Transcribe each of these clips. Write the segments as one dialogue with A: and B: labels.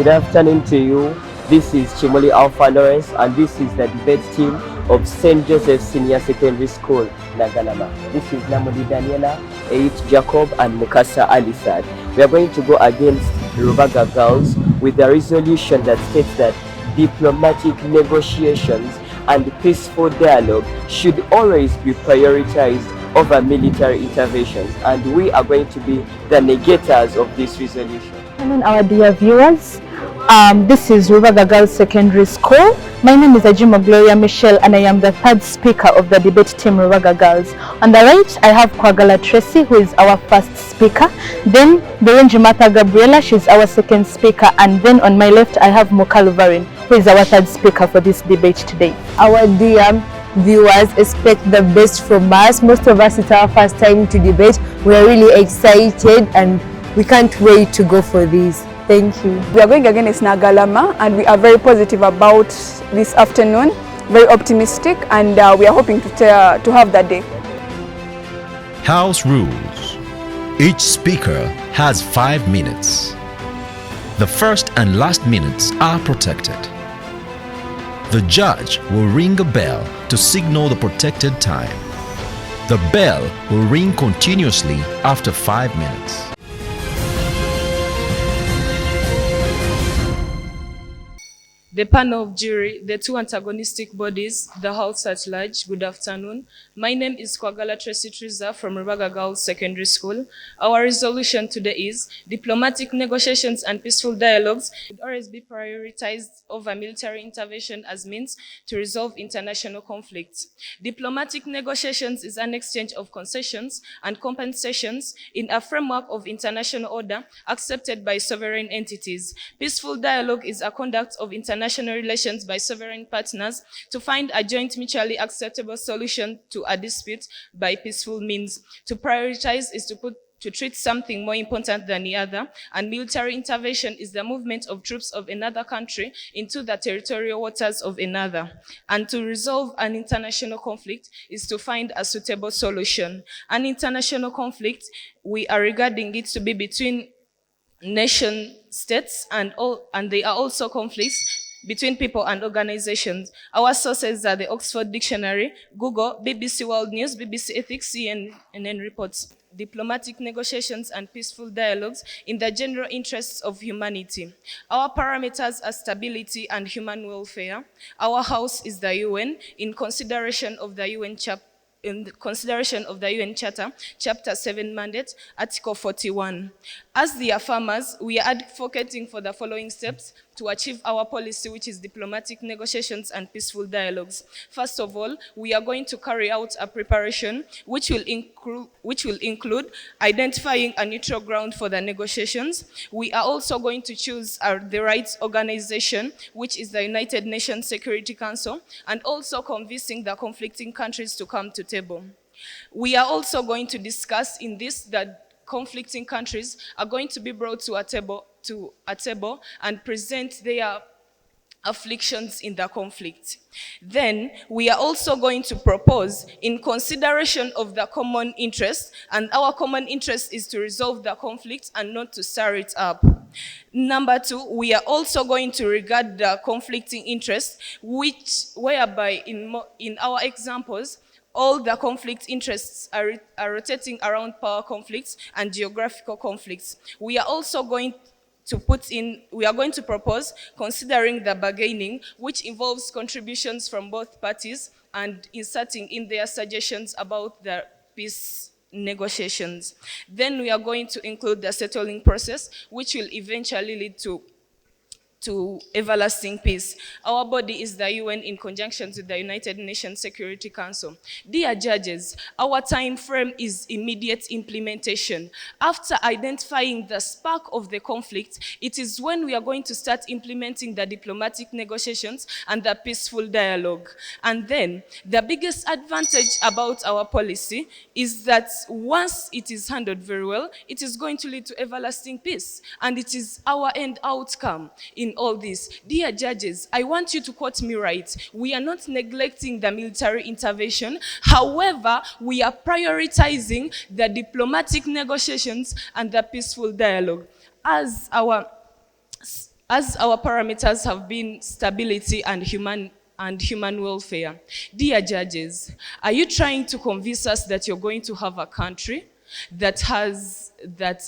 A: Good afternoon to you. This is Chimoli Alpha Lawrence, and this is the debate team of St. Josephs Senior Secondary School, Nagalama. This is Namodi Daniela, Eit Jacob, and Mukasa Alisad. We are going to go against Rubaga girls with a resolution that states that diplomatic negotiations and peaceful dialogue should always be prioritized over military interventions, and we are going to be the negators of this resolution.
B: Hello, our dear viewers. This is Rubaga Girls Secondary School. My name is Ajimo Gloria Michelle, and I am the third speaker of the debate team Rubaga Girls. On the right, I have Kwagala Tracy, who is our first speaker. Then Berenji Martha Gabriela, she's our second speaker. And then on my left, I have Mokalu Varin, who is our third speaker for this debate today.
C: Our dear viewers, expect the best from us. Most of us, it's our first time to debate. We are really excited and we can't wait to go for this. Thank you.
D: We are going against Nagalama, and we are very positive about this afternoon, very optimistic, and we are hoping to have that day.
E: House rules. Each speaker has 5 minutes. The first and last minutes are protected. The judge will ring a bell to signal the protected time. The bell will ring continuously after 5 minutes.
F: The panel of jury, the two antagonistic bodies, the House at large, good afternoon. My name is Kwagala Tracy Triza from Rubaga Girls Secondary School. Our resolution today is diplomatic negotiations and peaceful dialogues should always be prioritized over military intervention as means to resolve international conflicts. Diplomatic negotiations is an exchange of concessions and compensations in a framework of international order accepted by sovereign entities. Peaceful dialogue is a conduct of international relations by sovereign partners to find a joint mutually acceptable solution to a dispute by peaceful means. To prioritize is to treat something more important than the other, and military intervention is the movement of troops of another country into the territorial waters of another. And to resolve an international conflict is to find a suitable solution. An international conflict, we are regarding it to be between nation states, and they are also conflicts between people and organizations. Our sources are the Oxford Dictionary, Google, BBC World News, BBC Ethics, CNN reports. Diplomatic negotiations and peaceful dialogues in the general interests of humanity. Our parameters are stability and human welfare. Our house is the UN in consideration of the UN Charter, Chapter 7 Mandate, Article 41. As the affirmers, we are advocating for the following steps to achieve our policy, which is diplomatic negotiations and peaceful dialogues. First of all, we are going to carry out a preparation which will include identifying a neutral ground for the negotiations. We are also going to choose the right organization, which is the United Nations Security Council, and also convincing the conflicting countries to come to table. We are also going to discuss in this that conflicting countries are going to be brought to a table and present their afflictions in the conflict. Then we are also going to propose in consideration of the common interest, and our common interest is to resolve the conflict and not to stir it up. Number 2, we are also going to regard the conflicting interest, whereby in our examples, all the conflict interests are rotating around power conflicts and geographical conflicts. We are also going to propose considering the bargaining, which involves contributions from both parties and inserting in their suggestions about the peace negotiations. Then we are going to include the settling process, which will eventually lead to everlasting peace. Our body is the UN in conjunction with the United Nations Security Council. Dear judges, our time frame is immediate implementation. After identifying the spark of the conflict, it is when we are going to start implementing the diplomatic negotiations and the peaceful dialogue. And then, the biggest advantage about our policy is that once it is handled very well, it is going to lead to everlasting peace. And it is our end outcome in all this. Dear judges, I want you to quote me right. We are not neglecting the military intervention. However, we are prioritizing the diplomatic negotiations and the peaceful dialogue. As our as our parameters have been stability and human welfare. Dear judges, are you trying to convince us that you're going to have a country that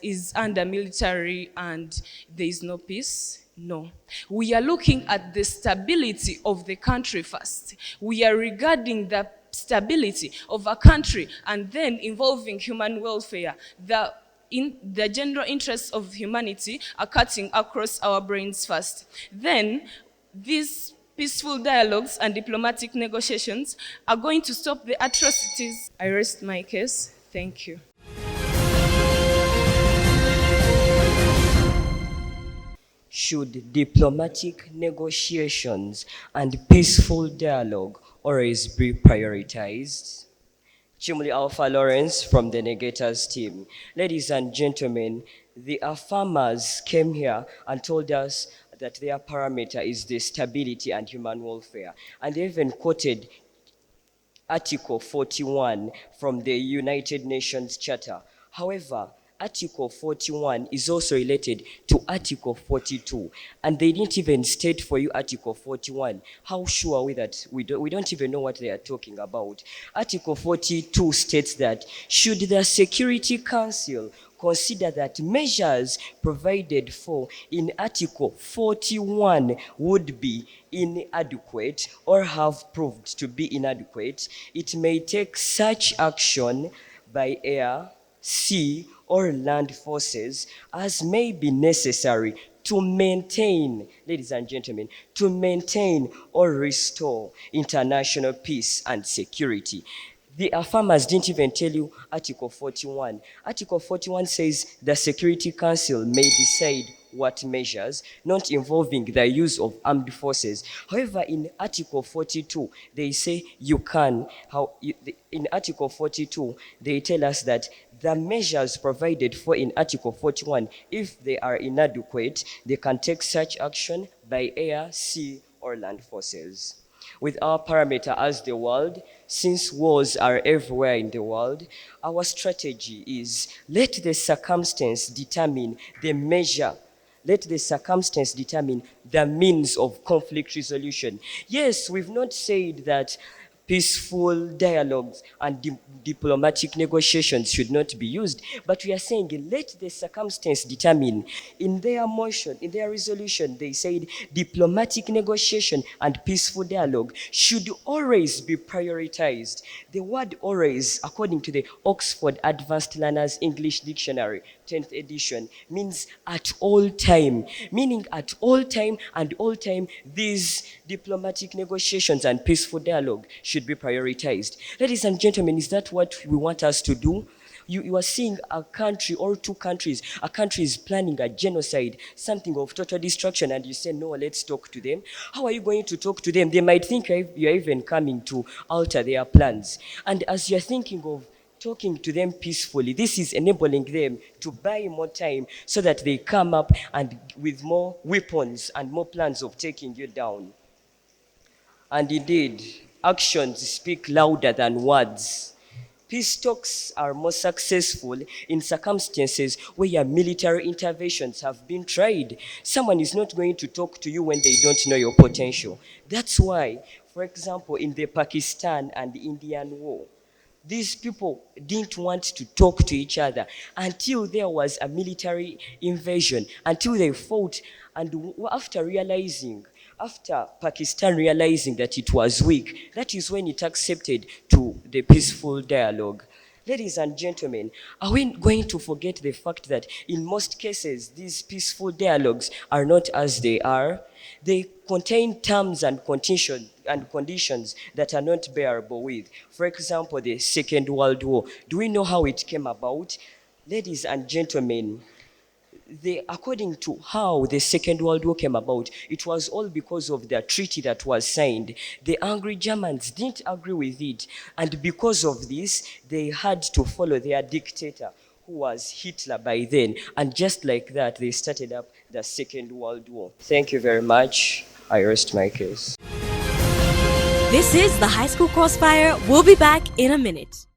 F: is under military and there is no peace? No. We are looking at the stability of the country first. We are regarding the stability of a country and then involving human welfare. In the general interests of humanity are cutting across our brains first. Then these peaceful dialogues and diplomatic negotiations are going to stop the atrocities. I rest my case. Thank you.
A: Should diplomatic negotiations and peaceful dialogue always be prioritized? Chimli Alpha Lawrence from the Negators team. Ladies and gentlemen, the farmers came here and told us that their parameter is the stability and human welfare. And they even quoted Article 41 from the United Nations Charter. However, Article 41 is also related to Article 42, and they didn't even state for you Article 41. How sure are we that we don't even know what they are talking about? Article 42 states that should the Security Council consider that measures provided for in Article 41 would be inadequate or have proved to be inadequate, it may take such action by air, sea, or land forces as may be necessary to maintain, ladies and gentlemen, to maintain or restore international peace and security. The farmers didn't even tell you Article 41. Article 41 says the Security Council may decide what measures, not involving the use of armed forces. However, in Article 42, they say you can. In Article 42, they tell us that the measures provided for in Article 41, if they are inadequate, they can take such action by air, sea, or land forces. With our parameter as the world, since wars are everywhere in the world, our strategy is let the circumstance determine the measure. Let the circumstance determine the means of conflict resolution. Yes, we've not said that peaceful dialogues and diplomatic negotiations should not be used, but we are saying let the circumstance determine. In their motion, in their resolution, they said diplomatic negotiation and peaceful dialogue should always be prioritized. The word always, according to the Oxford Advanced Learners English Dictionary, 10th edition, means at all time, meaning at all time and all time these diplomatic negotiations and peaceful dialogue should be prioritized. Ladies and gentlemen, is that what we want us to do? You are seeing a country or two countries, a country is planning a genocide, something of total destruction, and you say, no, let's talk to them. How are you going to talk to them? They might think you're even coming to alter their plans. And as you're thinking of talking to them peacefully, this is enabling them to buy more time so that they come up and with more weapons and more plans of taking you down. And indeed, actions speak louder than words. Peace talks are more successful in circumstances where military interventions have been tried. Someone is not going to talk to you when they don't know your potential. That's why, for example, in the Pakistan and Indian War, these people didn't want to talk to each other until there was a military invasion, until they fought. And after Pakistan realizing that it was weak, that is when it accepted to the peaceful dialogue. Ladies and gentlemen, are we going to forget the fact that in most cases, these peaceful dialogues are not as they are? They contain terms and conditions that are not bearable with. For example, the Second World War. Do we know how it came about? Ladies and gentlemen, according to how the Second World War came about, it was all because of the treaty that was signed. The angry Germans didn't agree with it, and because of this, they had to follow their dictator, who was Hitler by then, and just like that, they started up the Second World War. Thank you very much. I rest my case.
G: This is the High School Crossfire. We'll be back in a minute.